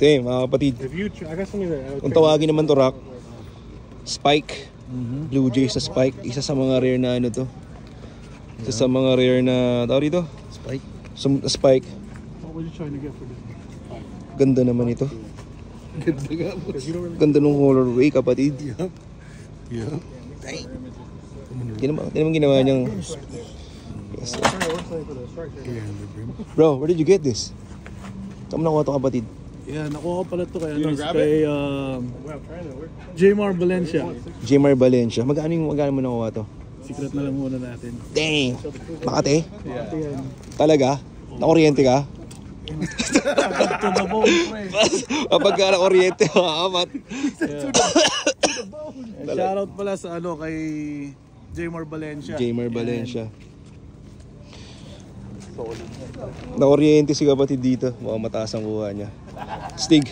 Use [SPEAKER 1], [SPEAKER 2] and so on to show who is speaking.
[SPEAKER 1] Ito eh, mga kapatid. Kung tawagin naman to rock, Spike. Blue Jays na Spike. Isa sa mga rare na ano to. Isa sa mga rare na, tawag dito?
[SPEAKER 2] Spike.
[SPEAKER 1] Spike.
[SPEAKER 3] What were you trying to get for this?
[SPEAKER 1] Ganda naman ito.
[SPEAKER 2] Ganda nga po.
[SPEAKER 1] Ganda ng colorway, kapatid.
[SPEAKER 2] Yup. Yup.
[SPEAKER 1] Hindi naman ginawa niyang... Yes, bro, where did you get this? Saan mo nakuha ito, kapatid?
[SPEAKER 3] Yeah, nakuha ko pala ito kay Jmar Valencia.
[SPEAKER 1] Jmar Valencia. Magkano mo nakuha ito?
[SPEAKER 3] Secret na lang muna natin.
[SPEAKER 1] Dang! Makati?
[SPEAKER 3] Yeah.
[SPEAKER 1] Talaga? Nakuryente ka?
[SPEAKER 3] To the bone, pre.
[SPEAKER 1] Kapag ka nakuryente, makamat.
[SPEAKER 3] Shoutout pala sa kay Jmar Valencia.
[SPEAKER 1] Jmar Valencia. Nakuryente si kapatid dito. Mukhang mataas ang kuha niya. Stig.